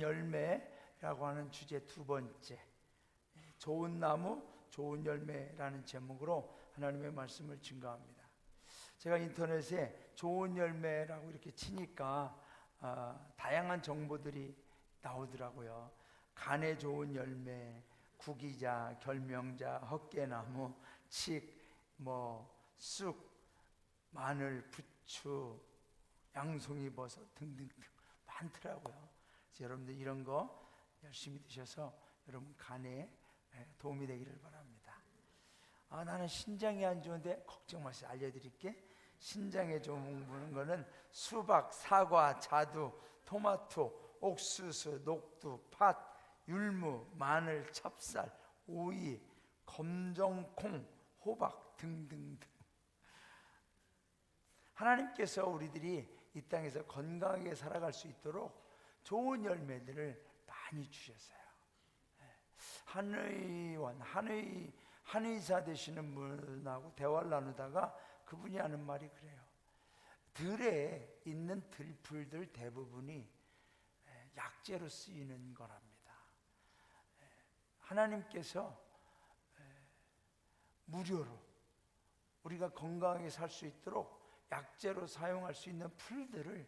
열매라고 하는 주제 두 번째, 좋은 나무 좋은 열매라는 제목으로 하나님의 말씀을 증거합니다. 제가 인터넷에 좋은 열매라고 이렇게 치니까 다양한 정보들이 나오더라고요. 간에 좋은 열매, 구기자, 결명자, 헛개나무, 칡, 쑥, 마늘, 부추, 양송이 버섯 등등등 많더라고요. 그래서 여러분들 이런 거 열심히 드셔서 여러분 간에 도움이 되기를 바랍니다. 나는 신장이 안 좋은데 걱정 마세요. 알려드릴게. 신장에 좋은 거는 수박, 사과, 자두, 토마토, 옥수수, 녹두, 팥, 율무, 마늘, 찹쌀, 오이, 검정콩, 호박 등등등. 하나님께서 우리들이 이 땅에서 건강하게 살아갈 수 있도록 좋은 열매들을 많이 주셨어요. 한의사 되시는 분하고 대화를 나누다가 그분이 하는 말이 그래요. 들에 있는 들풀들 대부분이 약재로 쓰이는 거랍니다. 하나님께서 무료로 우리가 건강하게 살 수 있도록 약재로 사용할 수 있는 풀들을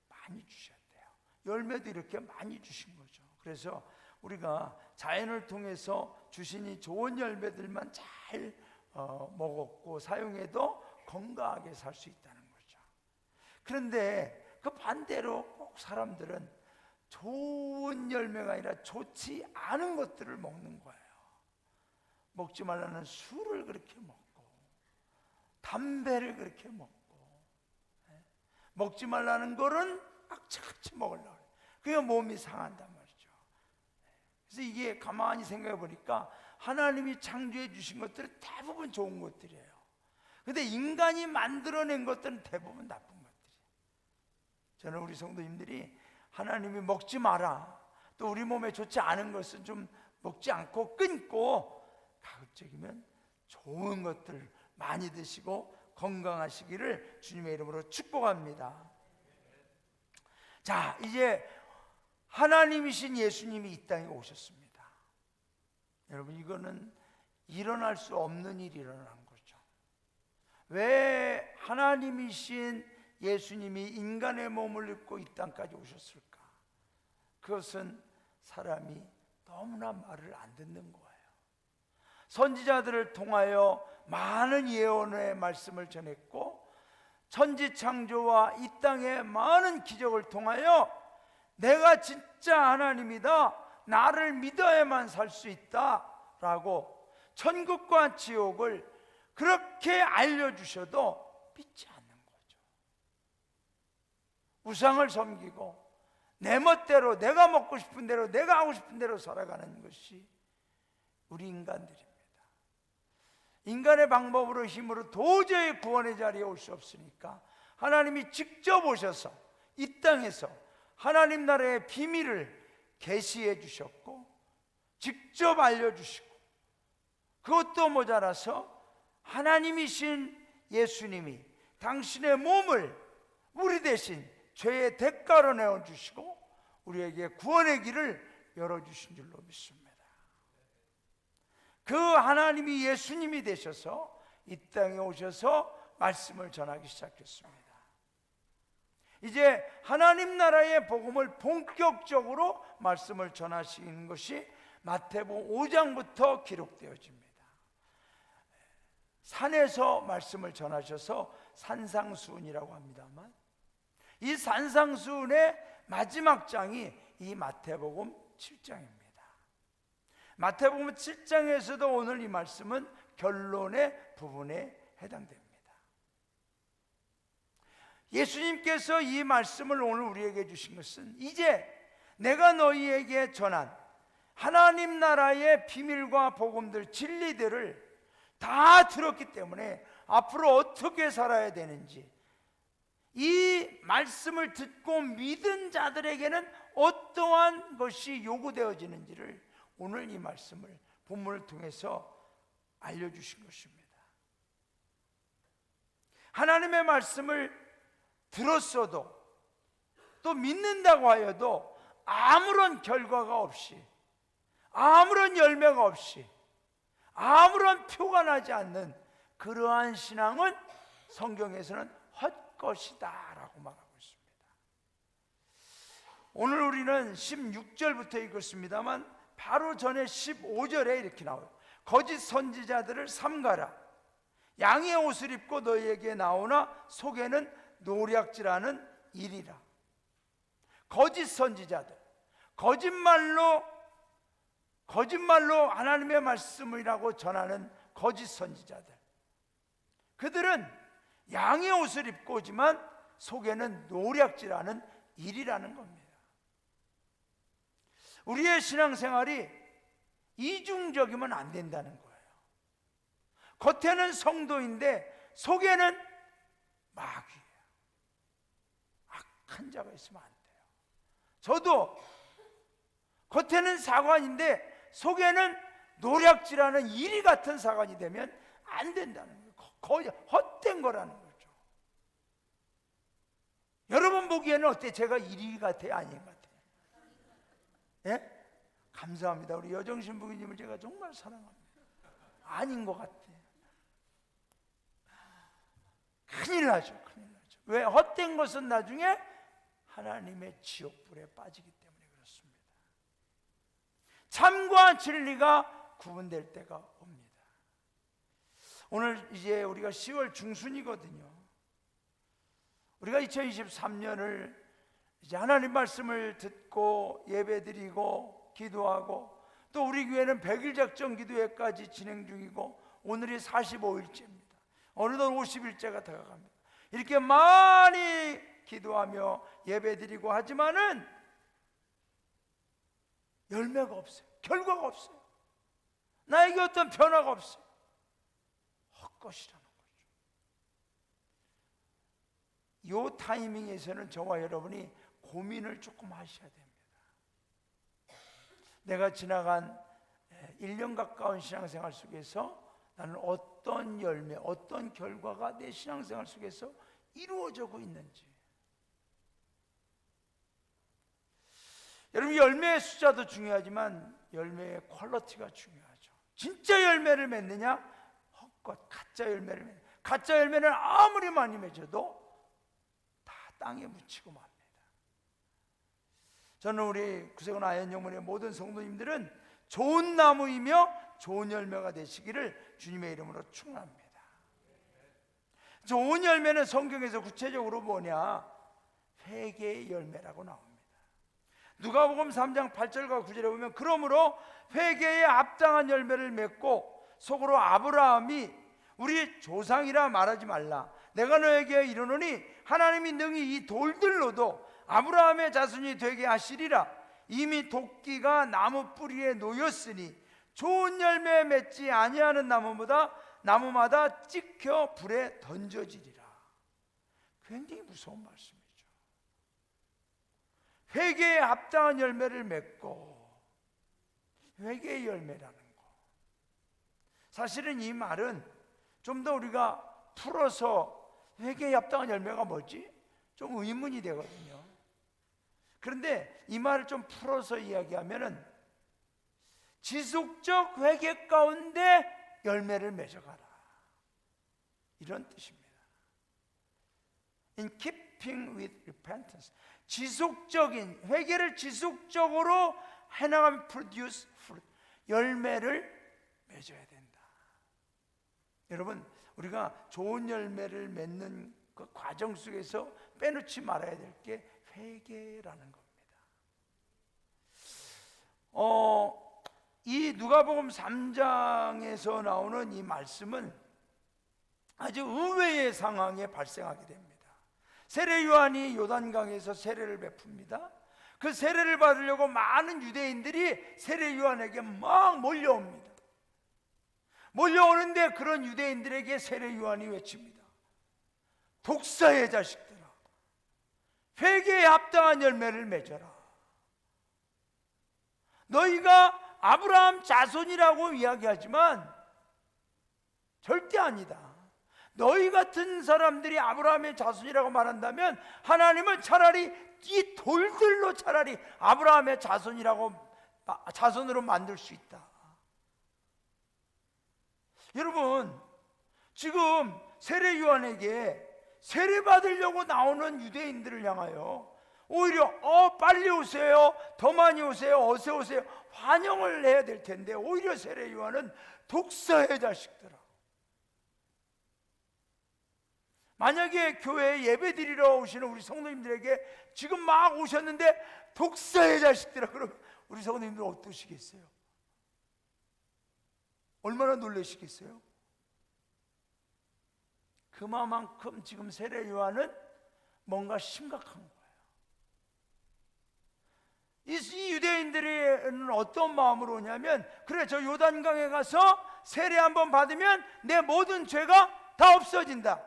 많이 주셨대요. 열매도 이렇게 많이 주신 거죠. 그래서 우리가 자연을 통해서 주신 이 좋은 열매들만 잘 먹었고 사용해도 건강하게 살 수 있다는 거죠. 그런데 그 반대로 꼭 사람들은 좋은 열매가 아니라 좋지 않은 것들을 먹는 거예요. 먹지 말라는 술을 그렇게 먹고 담배를 그렇게 먹고 먹지 말라는 거는 악착같이 먹으려고 해요. 그게 몸이 상한단 말이죠. 그래서 이게 가만히 생각해 보니까 하나님이 창조해 주신 것들은 대부분 좋은 것들이에요. 근데 인간이 만들어낸 것들은 대부분 나쁜 것들이에요. 저는 우리 성도님들이 하나님이 먹지 마라, 또 우리 몸에 좋지 않은 것은 좀 먹지 않고 끊고 가급적이면 좋은 것들 많이 드시고 건강하시기를 주님의 이름으로 축복합니다. 자, 이제 하나님이신 예수님이 이 땅에 오셨습니다. 여러분, 이거는 일어날 수 없는 일이 일어난 거죠. 왜 하나님이신 예수님이 인간의 몸을 입고 이 땅까지 오셨을까? 그것은 사람이 너무나 말을 안 듣는 거예요. 선지자들을 통하여 많은 예언의 말씀을 전했고 천지창조와 이 땅의 많은 기적을 통하여 내가 진짜 하나님이다, 나를 믿어야만 살 수 있다 라고 천국과 지옥을 그렇게 알려주셔도 믿지 않는 거죠. 우상을 섬기고 내 멋대로, 내가 먹고 싶은 대로, 내가 하고 싶은 대로 살아가는 것이 우리 인간들입니다. 인간의 방법으로 힘으로 도저히 구원의 자리에 올 수 없으니까 하나님이 직접 오셔서 이 땅에서 하나님 나라의 비밀을 계시해 주셨고 직접 알려주시고, 그것도 모자라서 하나님이신 예수님이 당신의 몸을 우리 대신 죄의 대가로 내어주시고 우리에게 구원의 길을 열어주신 줄로 믿습니다. 그 하나님이 예수님이 되셔서 이 땅에 오셔서 말씀을 전하기 시작했습니다. 이제 하나님 나라의 복음을 본격적으로 말씀을 전하시는 것이 마태복음 5장부터 기록되어집니다. 산에서 말씀을 전하셔서 산상수훈이라고 합니다만, 이 산상수훈의 마지막 장이 이 마태복음 7장입니다. 마태복음 7장에서도 오늘 이 말씀은 결론의 부분에 해당됩니다. 예수님께서 이 말씀을 오늘 우리에게 주신 것은 이제 내가 너희에게 전한 하나님 나라의 비밀과 복음들, 진리들을 다 들었기 때문에 앞으로 어떻게 살아야 되는지, 이 말씀을 듣고 믿은 자들에게는 어떠한 것이 요구되어지는지를 오늘 이 말씀을, 본문을 통해서 알려주신 것입니다. 하나님의 말씀을 들었어도 또 믿는다고 하여도 아무런 결과가 없이, 아무런 열매가 없이, 아무런 표가 나지 않는 그러한 신앙은 성경에서는 헛것이다 라고 말하고 있습니다. 오늘 우리는 16절부터 읽었습니다만 바로 전에 15절에 이렇게 나와요. 거짓 선지자들을 삼가라. 양의 옷을 입고 너희에게 나오나 속에는 노략질하는 일이라. 거짓 선지자들, 거짓말로 하나님의 말씀이라고 전하는 거짓 선지자들, 그들은 양의 옷을 입고 오지만 속에는 노략질하는 일이라는 겁니다. 우리의 신앙생활이 이중적이면 안 된다는 거예요. 겉에는 성도인데 속에는 마귀예요. 악한 자가 있으면 안 돼요. 저도 겉에는 사관인데 속에는 노략질하는 이리 같은 사관이 되면 안 된다는 거예요. 거의 헛된 거라는 거죠. 여러분 보기에는 어때? 제가 이리 같아요? 아닌 것 같아요? 예? 감사합니다. 우리 여정신 부기님을 제가 정말 사랑합니다. 아닌 것 같아요. 큰일 나죠. 큰일 나죠. 왜? 헛된 것은 나중에 하나님의 지옥불에 빠지기 때문에 그렇습니다. 참과 진리가 구분될 때가 옵니다. 오늘 이제 우리가 10월 중순이거든요. 우리가 2023년을 이제 하나님 말씀을 듣고 예배드리고 기도하고, 또 우리 교회는 100일 작정 기도회까지 진행 중이고 오늘이 45일째입니다. 어느덧 50일째가 다가갑니다. 이렇게 많이 기도하며 예배드리고 하지만은 열매가 없어요. 결과가 없어요. 나에게 어떤 변화가 없어요. 헛것이라는 거죠. 이 타이밍에서는 저와 여러분이 고민을 조금 하셔야 됩니다. 내가 지나간 1년 가까운 신앙생활 속에서 나는 어떤 열매, 어떤 결과가 내 신앙생활 속에서 이루어지고 있는지. 여러분, 열매의 숫자도 중요하지만 열매의 퀄리티가 중요하죠. 진짜 열매를 맺느냐, 헛것, 가짜 열매를 맺느냐. 가짜 열매는 아무리 많이 맺어도 다 땅에 묻히고 맙니다. 저는 우리 구세군 아현영문의 모든 성도님들은 좋은 나무이며 좋은 열매가 되시기를 주님의 이름으로 축원합니다. 좋은 열매는 성경에서 구체적으로 뭐냐? 회개의 열매라고 나옵니다. 누가복음 3장 8절과 9절에 보면 그러므로 회개에 합당한 열매를 맺고 속으로 아브라함이 우리 조상이라 말하지 말라. 내가 너에게 이르노니 하나님이 능히 이 돌들로도 아브라함의 자손이 되게 하시리라. 이미 도끼가 나무 뿌리에 놓였으니 좋은 열매 맺지 아니하는 나무마다 찍혀 불에 던져지리라. 굉장히 무서운 말씀이죠. 회개에 합당한 열매를 맺고, 회개의 열매라는 거, 사실은 이 말은 좀 더 우리가 풀어서 회개에 합당한 열매가 뭐지? 좀 의문이 되거든요. 그런데 이 말을 좀 풀어서 이야기하면은 지속적 회개 가운데 열매를 맺어가라, 이런 뜻입니다. In keeping with repentance, 지속적인 회개를 지속적으로 해나가면 produce fruit, 열매를 맺어야 된다. 여러분, 우리가 좋은 열매를 맺는 그 과정 속에서 빼놓지 말아야 될 게 회개라는 겁니다. 이 누가복음 3장에서 나오는 이 말씀은 아주 의외의 상황에 발생하게 됩니다. 세례 요한이 요단강에서 세례를 베풉니다. 그 세례를 받으려고 많은 유대인들이 세례 요한에게 막 몰려옵니다. 몰려오는데 그런 유대인들에게 세례 요한이 외칩니다. 독사의 자식들아, 회개에 합당한 열매를 맺어라. 너희가 아브라함 자손이라고 이야기하지만 절대 아니다. 너희 같은 사람들이 아브라함의 자손이라고 말한다면 하나님은 차라리 이 돌들로 차라리 아브라함의 자손으로 만들 수 있다. 여러분, 지금 세례 요한에게 세례 받으려고 나오는 유대인들을 향하여 오히려 빨리 오세요, 더 많이 오세요, 어서 오세요 환영을 해야 될 텐데 오히려 세례 요한은 독사의 자식들아. 만약에 교회에 예배 드리러 오시는 우리 성도님들에게 지금 막 오셨는데 독사의 자식들아 그러면 우리 성도님들 어떠시겠어요? 얼마나 놀라시겠어요? 그만큼 지금 세례 요한은 뭔가 심각한 거예요. 이 유대인들은 어떤 마음으로 오냐면, 그래 저 요단강에 가서 세례 한번 받으면 내 모든 죄가 다 없어진다.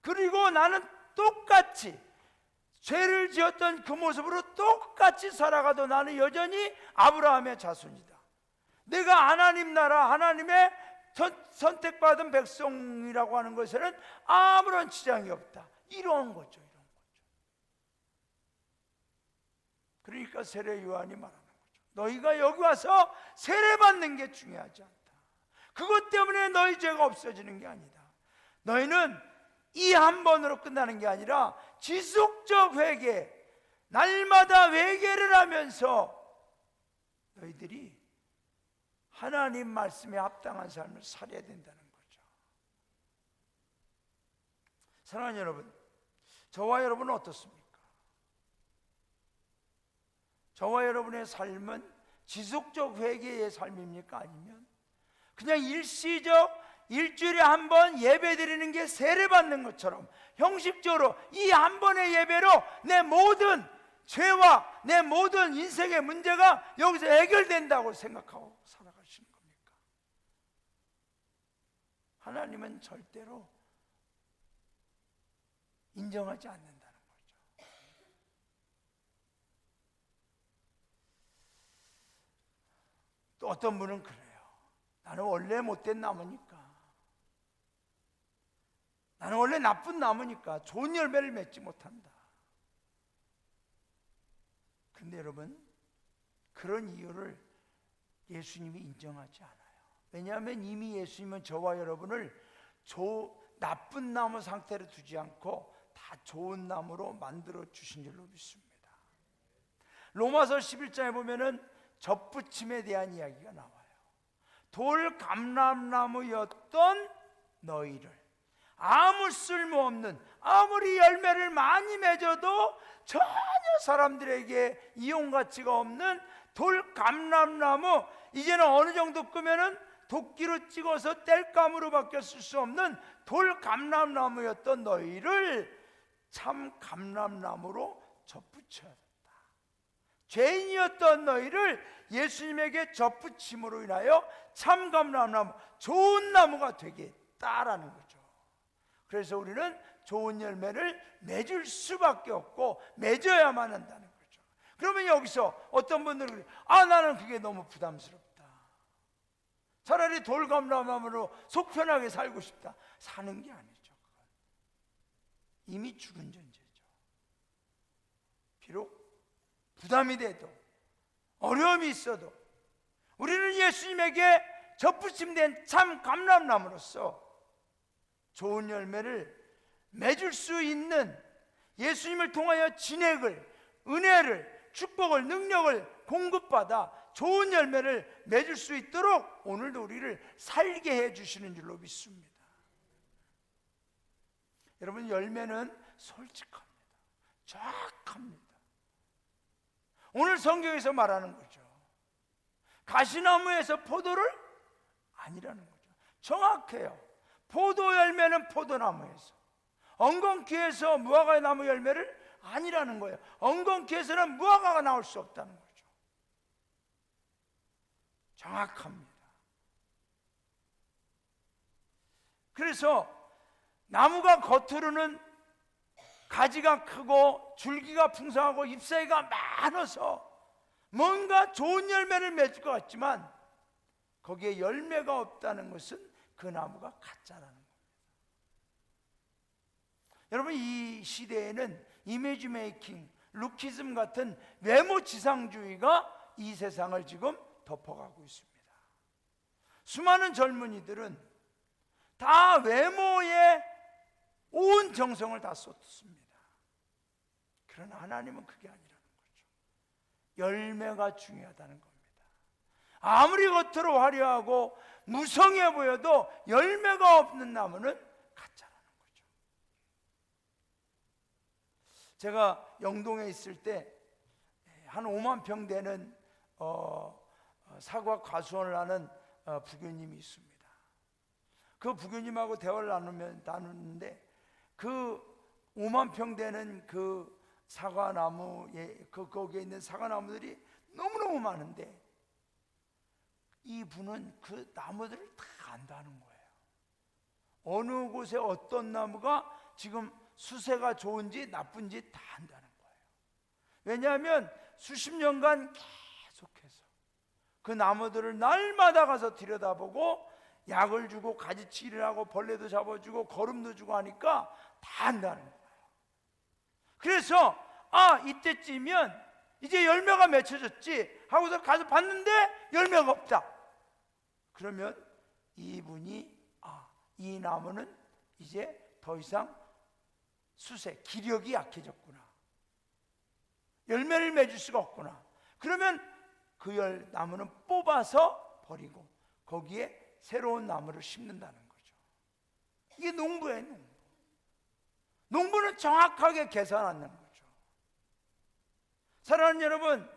그리고 나는 똑같이 죄를 지었던 그 모습으로 똑같이 살아가도 나는 여전히 아브라함의 자손이다. 내가 하나님 나라, 하나님의 선택받은 백성이라고 하는 것에는 아무런 지장이 없다. 이런 거죠. 그러니까 세례 요한이 말하는 거죠. 너희가 여기 와서 세례 받는 게 중요하지 않다. 그것 때문에 너희 죄가 없어지는 게 아니다. 너희는 이 한 번으로 끝나는 게 아니라 지속적 회개, 날마다 회개를 하면서 너희들이 하나님 말씀에 합당한 삶을 살아야 된다는 거죠. 사랑하는 여러분, 저와 여러분은 어떻습니까? 저와 여러분의 삶은 지속적 회개의 삶입니까? 아니면 그냥 일시적 일주일에 한 번 예배 드리는 게 세례 받는 것처럼 형식적으로 이 한 번의 예배로 내 모든 죄와 내 모든 인생의 문제가 여기서 해결된다고 생각하고 살아가시는 겁니까? 하나님은 절대로 인정하지 않는다는 거죠. 또 어떤 분은 그래요. 나는 원래 못된 나무니까, 나는 원래 나쁜 나무니까 좋은 열매를 맺지 못한다. 그런데 여러분, 그런 이유를 예수님이 인정하지 않아요. 왜냐하면 이미 예수님은 저와 여러분을 나쁜 나무 상태로 두지 않고 다 좋은 나무로 만들어 주신 줄로 믿습니다. 로마서 11장에 보면은 접붙임에 대한 이야기가 나와요. 돌 감람나무였던 너희를 아무 쓸모없는, 아무리 열매를 많이 맺어도 전혀 사람들에게 이용 가치가 없는 돌 감람나무, 이제는 어느 정도 끄면은 도끼로 찍어서 땔감으로 바뀌어 쓸 수 없는 돌 감람나무였던 너희를 참 감람나무로 접붙여야 된다. 죄인이었던 너희를 예수님에게 접붙임으로 인하여 참 감람나무, 좋은 나무가 되겠다라는 거죠. 그래서 우리는 좋은 열매를 맺을 수밖에 없고 맺어야만 한다는 거죠. 그러면 여기서 어떤 분들은 나는 그게 너무 부담스럽다, 차라리 돌감람나무로 속 편하게 살고 싶다. 사는 게 아니죠. 그건 이미 죽은 존재죠. 비록 부담이 돼도 어려움이 있어도 우리는 예수님에게 접붙임된 참 감람나무로서 좋은 열매를 맺을 수 있는, 예수님을 통하여 진액을, 은혜를, 축복을, 능력을 공급받아 좋은 열매를 맺을 수 있도록 오늘도 우리를 살게 해주시는 줄로 믿습니다. 여러분, 열매는 솔직합니다. 정확합니다. 오늘 성경에서 말하는 거죠. 가시나무에서 포도를 아니라는 거죠. 정확해요. 포도 열매는 포도나무에서, 엉겅퀴에서 무화과 나무 열매를 아니라는 거예요. 엉겅퀴에서는 무화과가 나올 수 없다는 거죠. 정확합니다. 그래서 나무가 겉으로는 가지가 크고 줄기가 풍성하고 잎사귀가 많아서 뭔가 좋은 열매를 맺을 것 같지만 거기에 열매가 없다는 것은 그 나무가 가짜라는 겁니다. 여러분, 이 시대에는 이미지 메이킹, 루키즘 같은 외모 지상주의가 이 세상을 지금 덮어가고 있습니다. 수많은 젊은이들은 다 외모에 온 정성을 다 쏟습니다. 그러나 하나님은 그게 아니라는 거죠. 열매가 중요하다는 겁니다. 아무리 겉으로 화려하고 무성해 보여도 열매가 없는 나무는 가짜라는 거죠. 제가 영동에 있을 때 한 5만 평 되는 사과 과수원을 하는 부교님이 있습니다. 그 부교님하고 대화를 나누는데 그 5만 평 되는 그 사과나무에 거기에 있는 사과나무들이 너무너무 많은데 이분은 그 나무들을 다 안다는 거예요. 어느 곳에 어떤 나무가 지금 수세가 좋은지 나쁜지 다 안다는 거예요. 왜냐하면 수십 년간 계속해서 그 나무들을 날마다 가서 들여다보고 약을 주고 가지치기를 하고 벌레도 잡아주고 거름도 주고 하니까 다 안다는 거예요. 그래서 이때쯤이면 이제 열매가 맺혀졌지 하고서 가서 봤는데 열매가 없다. 그러면 이분이 이 나무는 이제 더 이상 수세, 기력이 약해졌구나. 열매를 맺을 수가 없구나. 그러면 그 나무는 뽑아서 버리고 거기에 새로운 나무를 심는다는 거죠. 이게 농부예요, 농부. 농부는 정확하게 계산하는 거죠. 사랑하는 여러분,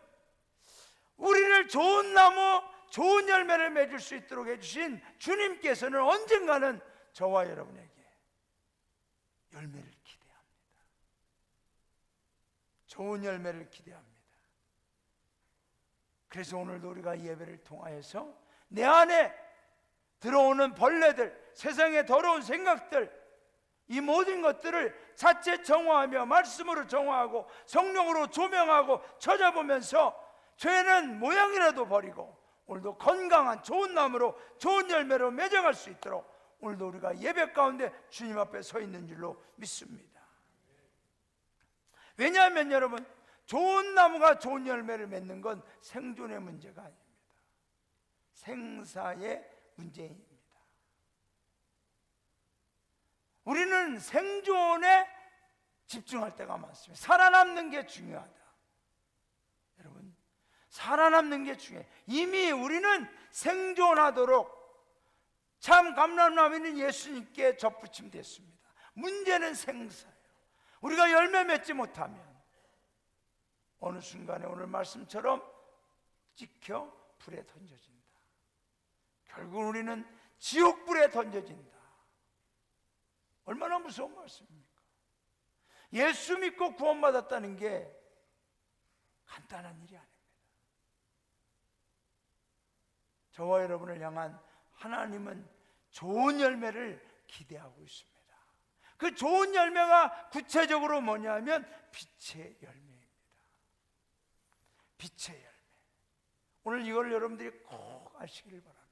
우리를 좋은 나무, 좋은 열매를 맺을 수 있도록 해주신 주님께서는 언젠가는 저와 여러분에게 열매를 기대합니다. 좋은 열매를 기대합니다. 그래서 오늘도 우리가 이 예배를 통하여서 내 안에 들어오는 벌레들, 세상의 더러운 생각들, 이 모든 것들을 자체 정화하며 말씀으로 정화하고 성령으로 조명하고 찾아보면서 죄는 모양이라도 버리고 오늘도 건강한 좋은 나무로 좋은 열매로 맺어갈 수 있도록 오늘도 우리가 예배 가운데 주님 앞에 서 있는 줄로 믿습니다. 왜냐하면 여러분, 좋은 나무가 좋은 열매를 맺는 건 생존의 문제가 아닙니다. 생사의 문제입니다. 우리는 생존에 집중할 때가 많습니다. 살아남는 게 중요하다. 여러분, 살아남는 게 중요해요. 이미 우리는 생존하도록 참 감람나무는 예수님께 접붙임됐습니다. 문제는 생사예요. 우리가 열매 맺지 못하면 어느 순간에 오늘 말씀처럼 찍혀 불에 던져진다. 결국 우리는 지옥불에 던져진다. 얼마나 무서운 말씀입니까? 예수 믿고 구원받았다는 게 간단한 일이 아닙니다. 저와 여러분을 향한 하나님은 좋은 열매를 기대하고 있습니다. 그 좋은 열매가 구체적으로 뭐냐면 빛의 열매입니다. 빛의 열매. 오늘 이걸 여러분들이 꼭 아시기를 바랍니다.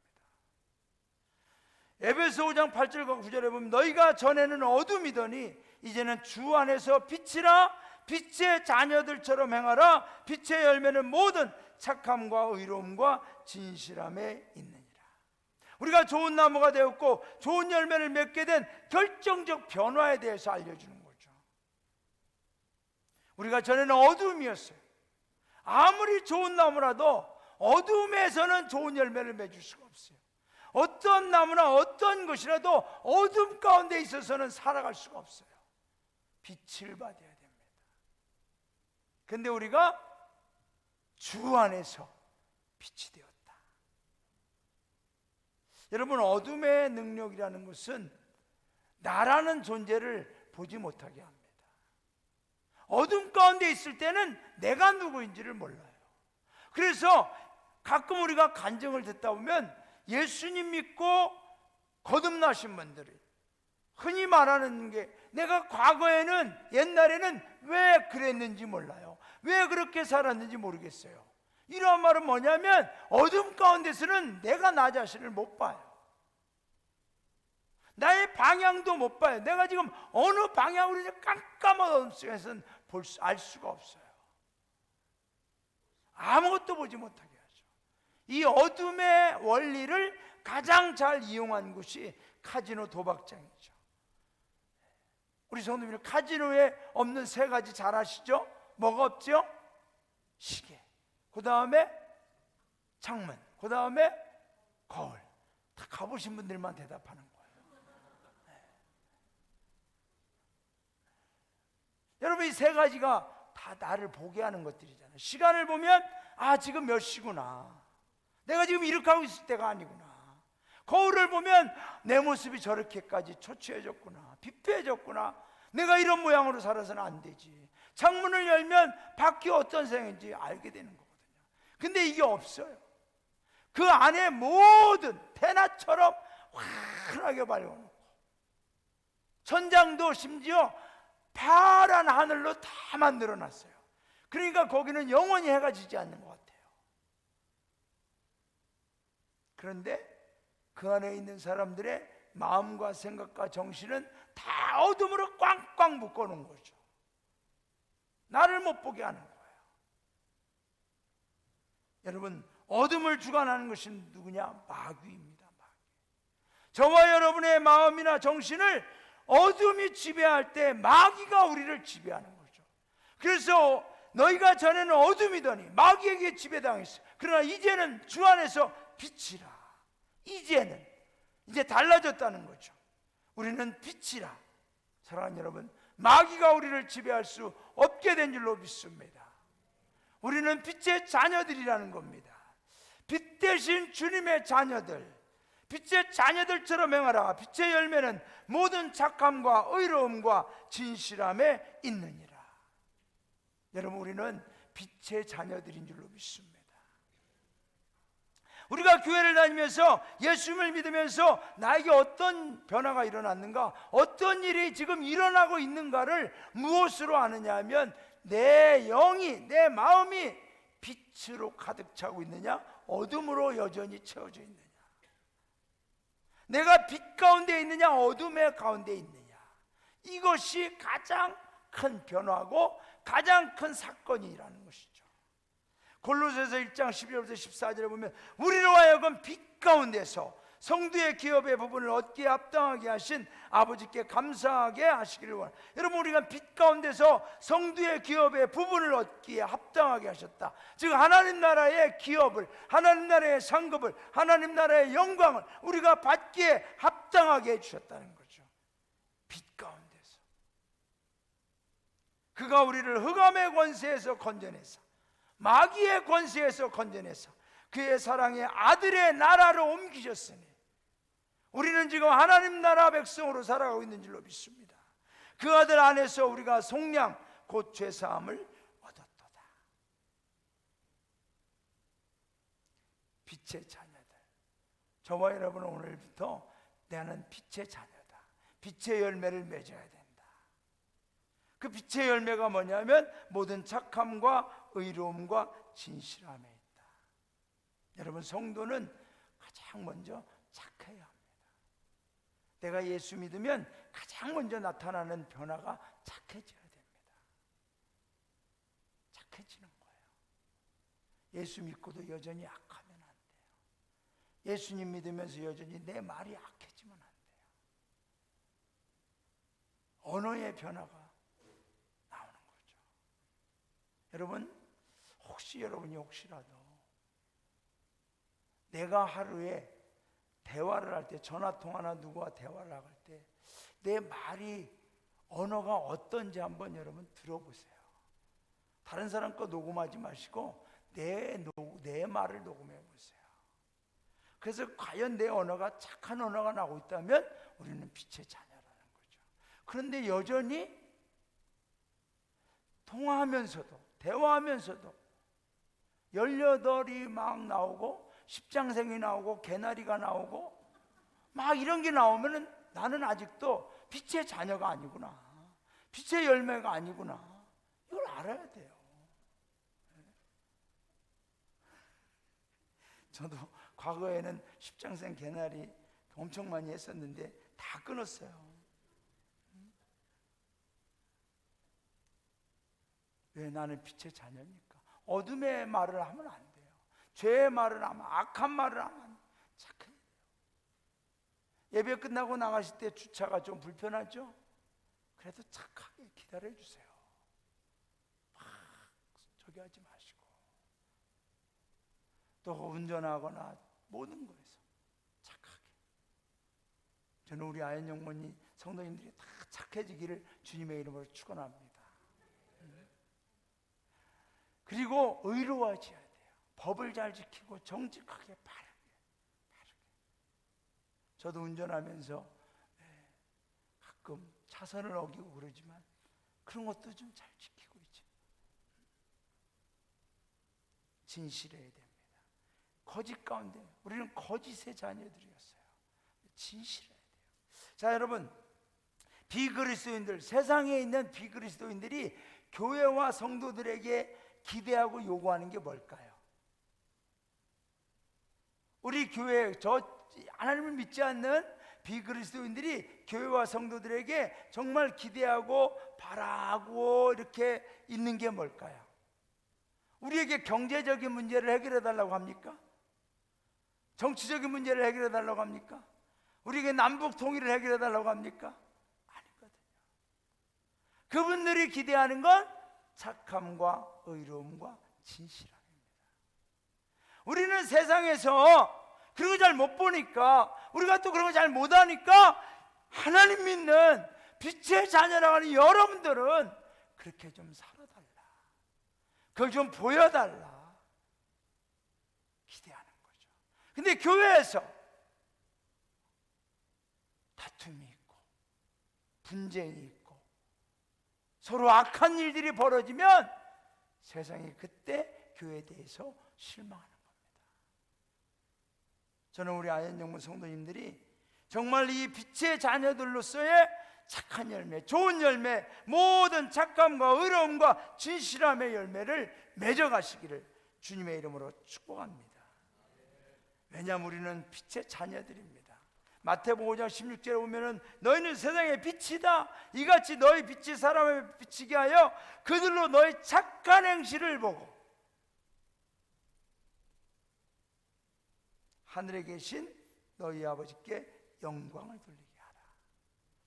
에베소 5장 8절과 9절에 보면 너희가 전에는 어둠이더니 이제는 주 안에서 빛이라 빛의 자녀들처럼 행하라. 빛의 열매는 모든 착함과 의로움과 진실함에 있느니라. 우리가 좋은 나무가 되었고 좋은 열매를 맺게 된 결정적 변화에 대해서 알려주는 거죠. 우리가 전에는 어둠이었어요. 아무리 좋은 나무라도 어둠에서는 좋은 열매를 맺을 수가 없어요. 어떤 나무나 어떤 것이라도 어둠 가운데 있어서는 살아갈 수가 없어요. 빛을 받아야 됩니다. 근데 우리가 주 안에서 빛이 되었다. 여러분, 어둠의 능력이라는 것은 나라는 존재를 보지 못하게 합니다. 어둠 가운데 있을 때는 내가 누구인지를 몰라요. 그래서 가끔 우리가 간증을 듣다 보면 예수님 믿고 거듭나신 분들이 흔히 말하는 게 내가 과거에는 옛날에는 왜 그랬는지 몰라요. 왜 그렇게 살았는지 모르겠어요. 이런 말은 뭐냐면 어둠 가운데서는 내가 나 자신을 못 봐요. 나의 방향도 못 봐요. 내가 지금 어느 방향으로 깜깜한 어둠 속에서는 알 수가 없어요. 아무것도 보지 못하게 하죠. 이 어둠의 원리를 가장 잘 이용한 곳이 카지노 도박장이죠. 우리 성도님들, 카지노에 없는 세 가지 잘 아시죠? 뭐가 없죠? 시계, 그 다음에 창문, 그 다음에 거울. 다 가보신 분들만 대답하는 거예요. 여러분, 이 세 가지가 다 나를 보게 하는 것들이잖아요. 시간을 보면 지금 몇 시구나, 내가 지금 이렇게 하고 있을 때가 아니구나. 거울을 보면 내 모습이 저렇게까지 초췌해졌구나, 비폐해졌구나, 내가 이런 모양으로 살아서는 안 되지. 창문을 열면 밖이 어떤 세상인지 알게 되는 거거든요. 근데 이게 없어요. 그 안에 모든 대낮처럼 환하게 밝아놓고, 천장도 심지어 파란 하늘로 다 만들어놨어요. 그러니까 거기는 영원히 해가 지지 않는 것 같아요. 그런데 그 안에 있는 사람들의 마음과 생각과 정신은 다 어둠으로 꽝꽝 묶어놓은 거죠. 나를 못 보게 하는 거예요. 여러분, 어둠을 주관하는 것이 누구냐? 마귀입니다. 마귀. 저와 여러분의 마음이나 정신을 어둠이 지배할 때 마귀가 우리를 지배하는 거죠. 그래서 너희가 전에는 어둠이더니 마귀에게 지배당했어. 그러나 이제는 주 안에서 빛이라. 이제 달라졌다는 거죠. 우리는 빛이라. 사랑하는 여러분, 마귀가 우리를 지배할 수 없게 된 줄로 믿습니다. 우리는 빛의 자녀들이라는 겁니다. 빛 대신 주님의 자녀들, 빛의 자녀들처럼 행하라. 빛의 열매는 모든 착함과 의로움과 진실함에 있느니라. 여러분, 우리는 빛의 자녀들인 줄로 믿습니다. 우리가 교회를 다니면서 예수님을 믿으면서 나에게 어떤 변화가 일어났는가, 어떤 일이 지금 일어나고 있는가를 무엇으로 아느냐 하면, 내 영이, 내 마음이 빛으로 가득 차고 있느냐, 어둠으로 여전히 채워져 있느냐, 내가 빛 가운데 있느냐, 어둠의 가운데 있느냐, 이것이 가장 큰 변화고 가장 큰 사건이라는 것이죠. 골로새서 1장 11절부터 14절에 보면, 우리로 하여금 빛 가운데서 성도의 기업의 부분을 얻기에 합당하게 하신 아버지께 감사하게 하시기를 원합니다. 여러분, 우리가 빛 가운데서 성도의 기업의 부분을 얻기에 합당하게 하셨다. 즉 하나님 나라의 기업을, 하나님 나라의 상급을, 하나님 나라의 영광을 우리가 받기에 합당하게 해주셨다는 거죠. 빛 가운데서 그가 우리를 흑암의 권세에서 건져내서, 마귀의 권세에서 건져내서 그의 사랑의 아들의 나라로 옮기셨으니 우리는 지금 하나님 나라 백성으로 살아가고 있는 줄로 믿습니다. 그 아들 안에서 우리가 속량 곧 죄사함을 얻었도다. 빛의 자녀들, 저와 여러분은 오늘부터 나는 빛의 자녀다, 빛의 열매를 맺어야 된다. 그 빛의 열매가 뭐냐면 모든 착함과 의로움과 진실함에 있다. 여러분, 성도는 가장 먼저 착해야 합니다. 내가 예수 믿으면 가장 먼저 나타나는 변화가 착해져야 됩니다. 착해지는 거예요. 예수 믿고도 여전히 악하면 안 돼요. 예수님 믿으면서 여전히 내 말이 악해지면 안 돼요. 언어의 변화가 나오는 거죠. 여러분, 혹시 여러분이 혹시라도 내가 하루에 대화를 할 때, 전화통화나 누구와 대화를 할 때 내 말이, 언어가 어떤지 한번 여러분 들어보세요. 다른 사람 거 녹음하지 마시고 내 말을 녹음해 보세요. 그래서 과연 내 언어가 착한 언어가 나오고 있다면 우리는 빛의 자녀라는 거죠. 그런데 여전히 통화하면서도, 대화하면서도 18이 막 나오고 십장생이 나오고 개나리가 나오고 막 이런 게 나오면은 나는 아직도 빛의 자녀가 아니구나, 빛의 열매가 아니구나, 이걸 알아야 돼요. 저도 과거에는 십장생 개나리 엄청 많이 했었는데 다 끊었어요. 왜? 나는 빛의 자녀니까. 어둠의 말을 하면 안 돼요. 죄의 말을 하면, 악한 말을 하면 착해야 돼요. 예배 끝나고 나가실 때 주차가 좀 불편하죠? 그래도 착하게 기다려 주세요. 막 저기 하지 마시고. 또 운전하거나 모든 거에서 착하게. 저는 우리 아연 영혼이 성도님들이 다 착해지기를 주님의 이름으로 축원합니다. 그리고 의로워져야 돼요. 법을 잘 지키고 정직하게 바르게. 저도 운전하면서 가끔 차선을 어기고 그러지만 그런 것도 좀 잘 지키고 있죠. 진실해야 됩니다. 거짓 가운데 우리는 거짓의 자녀들이었어요. 진실해야 돼요. 자, 여러분, 비그리스도인들, 세상에 있는 비그리스도인들이 교회와 성도들에게 기대하고 요구하는 게 뭘까요? 우리 교회, 하나님을 믿지 않는 비그리스도인들이 교회와 성도들에게 정말 기대하고 바라고 이렇게 있는 게 뭘까요? 우리에게 경제적인 문제를 해결해 달라고 합니까? 정치적인 문제를 해결해 달라고 합니까? 우리에게 남북 통일을 해결해 달라고 합니까? 아니거든요. 그분들이 기대하는 건 착함과 의로움과 진실함입니다. 우리는 세상에서 그런 거 잘 못 보니까, 우리가 또 그런 거 잘 못하니까 하나님 믿는 빛의 자녀라고 하는 여러분들은 그렇게 좀 살아달라, 그걸 좀 보여달라 기대하는 거죠. 근데 교회에서 다툼이 있고 분쟁이 있고 서로 악한 일들이 벌어지면 세상이 그때 교회에 대해서 실망하는 겁니다. 저는 우리 아연영문 성도님들이 정말 이 빛의 자녀들로서의 착한 열매, 좋은 열매, 모든 착함과 의로움과 진실함의 열매를 맺어가시기를 주님의 이름으로 축복합니다. 왜냐하면 우리는 빛의 자녀들입니다. 마태복음 5장 16절에 보면은 너희는 세상의 빛이다. 이같이 너희 빛이 사람을 비치게 하여 그들로 너희 착한 행실을 보고 하늘에 계신 너희 아버지께 영광을 돌리게 하라.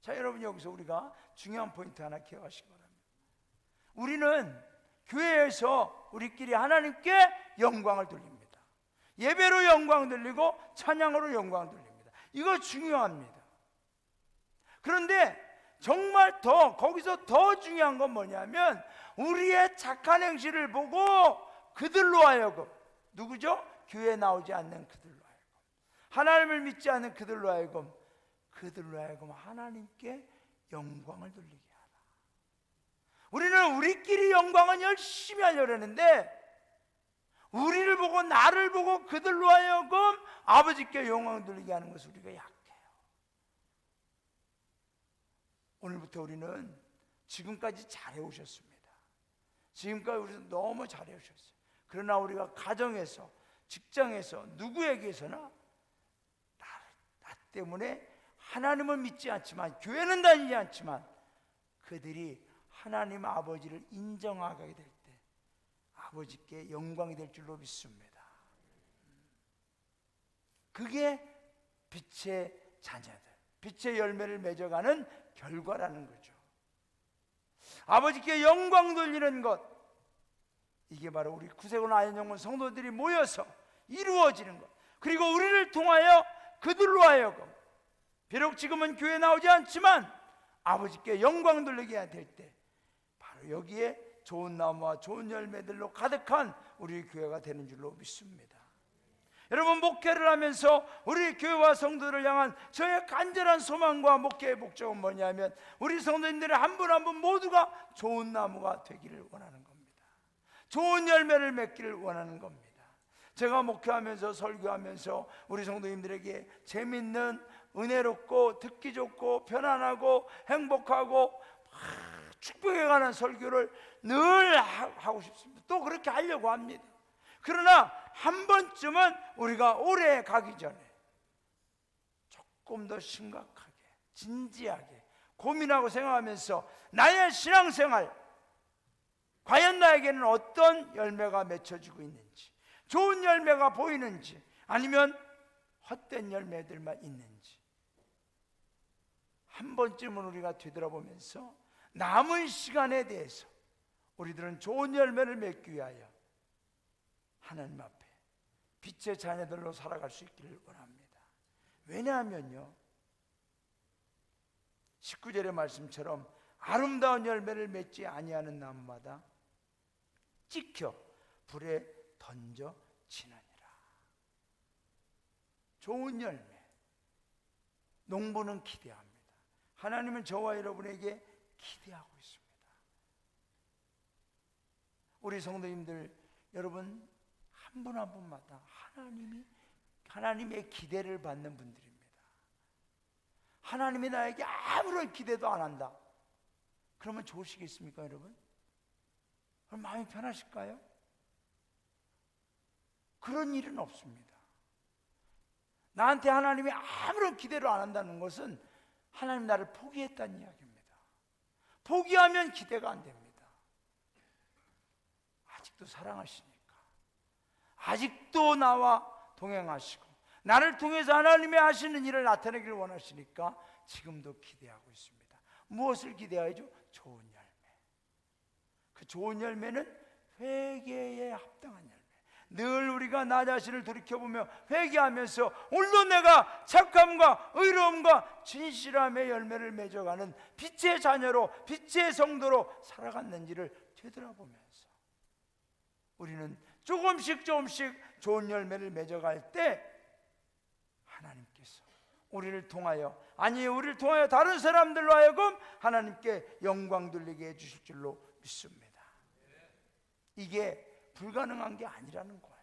자, 여러분, 여기서 우리가 중요한 포인트 하나 기억하시기 바랍니다. 우리는 교회에서 우리끼리 하나님께 영광을 돌립니다. 예배로 영광 돌리고 찬양으로 영광 돌립니다. 이거 중요합니다. 그런데 정말 거기서 더 중요한 건 뭐냐면 우리의 착한 행실을 보고 그들로 하여금, 누구죠? 교회에 나오지 않는 그들로 하여금, 하나님을 믿지 않는 그들로 하여금 하나님께 영광을 돌리게 하라. 우리는 우리끼리 영광은 열심히 하려고 하는데 우리를 보고 나를 보고 그들로 하여금 아버지께 영광을 돌리게 하는 것을 우리가 약해요. 오늘부터 우리는 지금까지 잘해오셨습니다. 지금까지 우리는 너무 잘해오셨어요. 그러나 우리가 가정에서, 직장에서, 누구에게서나 나 때문에 하나님을 믿지 않지만, 교회는 다니지 않지만 그들이 하나님 아버지를 인정하게 될 때 아버지께 영광이 될 줄로 믿습니다. 그게 빛의 자녀들, 빛의 열매를 맺어가는 결과라는 거죠. 아버지께 영광 돌리는 것, 이게 바로 우리 구세군 아연영문 성도들이 모여서 이루어지는 것, 그리고 우리를 통하여 그들로 하여금 비록 지금은 교회에 나오지 않지만 아버지께 영광 돌리게 해야 될 때 바로 여기에 좋은 나무와 좋은 열매들로 가득한 우리 교회가 되는 줄로 믿습니다. 여러분, 목회를 하면서 우리 교회와 성도를 향한 저의 간절한 소망과 목회의 목적은 뭐냐면 우리 성도님들의 한 분 한 분 모두가 좋은 나무가 되기를 원하는 겁니다. 좋은 열매를 맺기를 원하는 겁니다. 제가 목회하면서 설교하면서 우리 성도님들에게 재밌는, 은혜롭고 듣기 좋고 편안하고 행복하고 축복에 관한 설교를 늘 하고 싶습니다. 또 그렇게 하려고 합니다. 그러나 한 번쯤은 우리가 오래 가기 전에 조금 더 심각하게 진지하게 고민하고 생각하면서 나의 신앙생활, 과연 나에게는 어떤 열매가 맺혀지고 있는지, 좋은 열매가 보이는지 아니면 헛된 열매들만 있는지 한 번쯤은 우리가 되돌아보면서 남은 시간에 대해서 우리들은 좋은 열매를 맺기 위하여 하나님 앞에 빛의 자녀들로 살아갈 수 있기를 원합니다. 왜냐하면요, 19절의 말씀처럼 아름다운 열매를 맺지 아니하는 나무마다 찍혀 불에 던져지느니라. 좋은 열매, 농부는 기대합니다. 하나님은 저와 여러분에게 기대하고 있습니다. 우리 성도님들 여러분 한 분 한 분마다 하나님의 기대를 받는 분들입니다. 하나님이 나에게 아무런 기대도 안 한다. 그러면 좋으시겠습니까, 여러분? 그럼 마음이 편하실까요? 그런 일은 없습니다. 나한테 하나님이 아무런 기대를 안 한다는 것은 하나님 나를 포기했다는 이야기입니다. 포기하면 기대가 안 됩니다. 아직도 사랑하시니까, 아직도 나와 동행하시고 나를 통해서 하나님이 하시는 일을 나타내기를 원하시니까 지금도 기대하고 있습니다. 무엇을 기대하죠? 좋은 열매. 그 좋은 열매는 회개에 합당한 열매. 늘 우리가 나 자신을 돌이켜보며 회개하면서 오늘도 내가 착함과 의로움과 진실함의 열매를 맺어가는 빛의 자녀로, 빛의 성도로 살아갔는지를 되돌아보면서 우리는 조금씩 좋은 열매를 맺어갈 때 하나님께서 우리를 통하여, 아니 우리를 통하여 다른 사람들로 하여금 하나님께 영광 돌리게 해주실 줄로 믿습니다. 이게 불가능한 게 아니라는 거예요.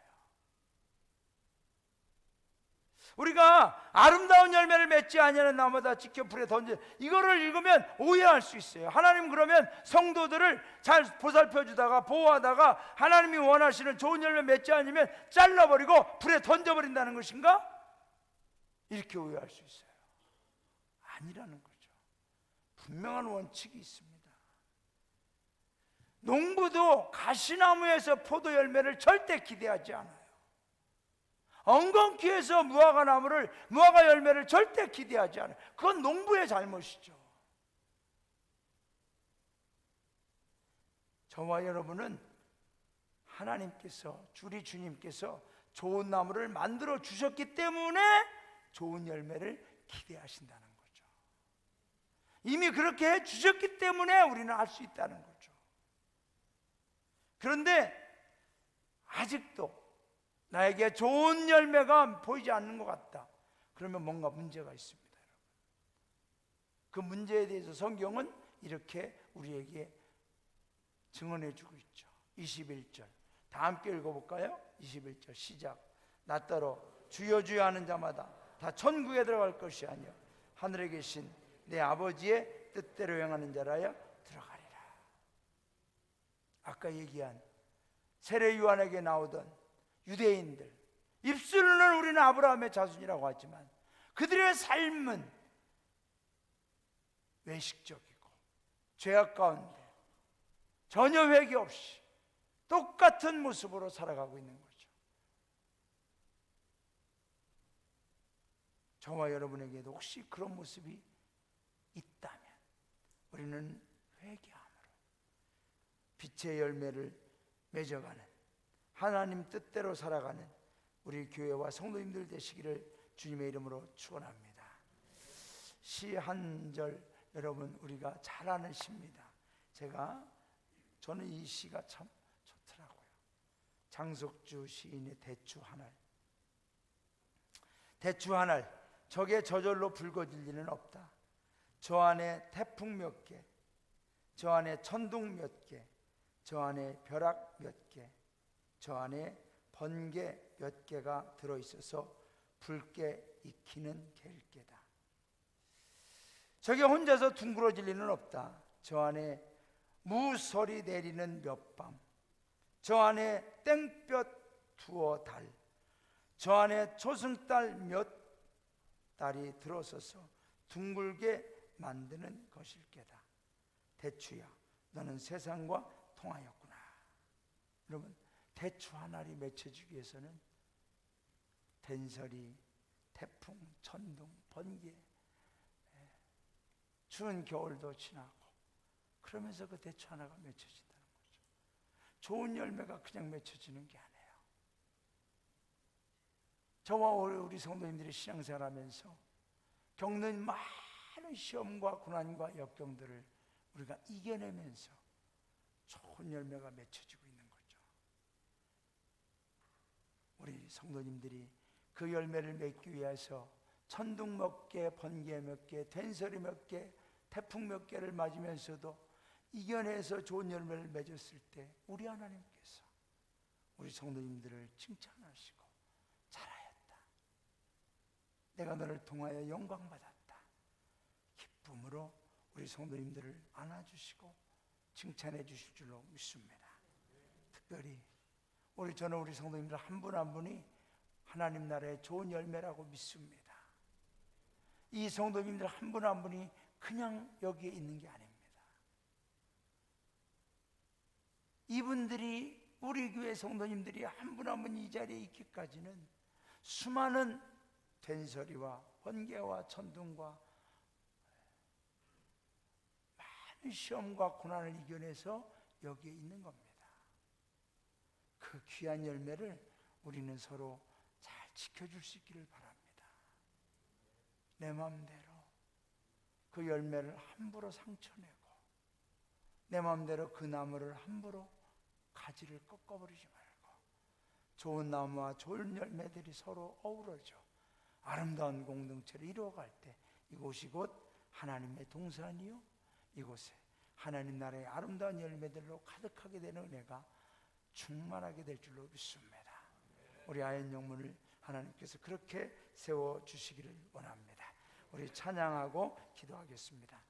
우리가 아름다운 열매를 맺지 아니하는 나무마다 찍혀 불에 던져, 이거를 읽으면 오해할 수 있어요. 하나님 그러면 성도들을 잘 보살펴 주다가 보호하다가 하나님이 원하시는 좋은 열매 맺지 않으면 잘라버리고 불에 던져버린다는 것인가? 이렇게 오해할 수 있어요. 아니라는 거죠. 분명한 원칙이 있습니다. 농부도 가시나무에서 포도 열매를 절대 기대하지 않아요. 엉겅퀴에서 무화과 열매를 절대 기대하지 않아요. 그건 농부의 잘못이죠. 저와 여러분은 하나님께서, 우리 주님께서 좋은 나무를 만들어 주셨기 때문에 좋은 열매를 기대하신다는 거죠. 이미 그렇게 해 주셨기 때문에 우리는 할 수 있다는 거죠. 그런데 아직도 나에게 좋은 열매가 보이지 않는 것 같다. 그러면 뭔가 문제가 있습니다, 여러분. 그 문제에 대해서 성경은 이렇게 우리에게 증언해 주고 있죠. 21절 다 함께 읽어볼까요? 21절 시작. 나 따로 주여 주여 하는 자마다 다 천국에 들어갈 것이 아니요 하늘에 계신 내 아버지의 뜻대로 행하는 자라야 들어가리라. 아까 얘기한 세례 요한에게 나오던 유대인들, 입술로는 우리는 아브라함의 자손이라고 하지만 그들의 삶은 외식적이고 죄악 가운데 전혀 회개 없이 똑같은 모습으로 살아가고 있는 거죠. 저와 여러분에게도 혹시 그런 모습이 있다면 우리는 회개함으로 빛의 열매를 맺어가는, 하나님 뜻대로 살아가는 우리 교회와 성도님들 되시기를 주님의 이름으로 축원합니다. 시 한 절 여러분 우리가 잘 아는 시입니다. 저는 이 시가 참 좋더라고요. 장석주 시인의 대추 하늘. 대추 하늘, 적의 저절로 붉어질 리는 없다. 저 안에 태풍 몇 개, 저 안에 천둥 몇 개, 저 안에 벼락 몇 개, 저 안에 번개 몇 개가 들어있어서 붉게 익히는 갤게다. 저게 혼자서 둥그러질 리는 없다. 저 안에 무설이 내리는 몇 밤, 저 안에 땡볕 두어 달, 저 안에 초승달 몇 달이 들어서서 둥글게 만드는 것일 게다. 대추야, 너는 세상과 통하였구나. 여러분, 대추 한 알이 맺혀지기 위해서는 된설이, 태풍, 천둥, 번개, 추운 겨울도 지나고 그러면서 그 대추 하나가 맺혀진다는 거죠. 좋은 열매가 그냥 맺혀지는 게 아니에요. 저와 우리 성도님들이 신앙생활하면서 겪는 많은 시험과 고난과 역경들을 우리가 이겨내면서 좋은 열매가 맺혀지고 있는 거죠. 우리 성도님들이 그 열매를 맺기 위해서 천둥 몇 개, 번개 몇 개, 된소리 몇 개, 태풍 몇 개를 맞으면서도 이겨내서 좋은 열매를 맺었을 때 우리 하나님께서 우리 성도님들을 칭찬하시고 잘하였다, 내가 너를 통하여 영광받았다, 기쁨으로 우리 성도님들을 안아주시고 칭찬해 주실 줄로 믿습니다. 특별히 저는 우리 성도님들 한 분 한 분이 하나님 나라의 좋은 열매라고 믿습니다. 이 성도님들 한 분 한 분이 그냥 여기에 있는 게 아닙니다. 이분들이, 우리 교회 성도님들이 한 분 한 분 이 자리에 있기까지는 수많은 된소리와 번개와 천둥과 많은 시험과 고난을 이겨내서 여기에 있는 겁니다. 그 귀한 열매를 우리는 서로 잘 지켜줄 수 있기를 바랍니다. 내 마음대로 그 열매를 함부로 상처내고 내 마음대로 그 나무를 함부로 가지를 꺾어버리지 말고 좋은 나무와 좋은 열매들이 서로 어우러져 아름다운 공동체를 이루어갈 때 이곳이 곧 하나님의 동산이요, 이곳에 하나님 나라의 아름다운 열매들로 가득하게 되는 은혜가 충만하게 될 줄로 믿습니다. 우리 아연 영문을 하나님께서 그렇게 세워주시기를 원합니다. 우리 찬양하고 기도하겠습니다.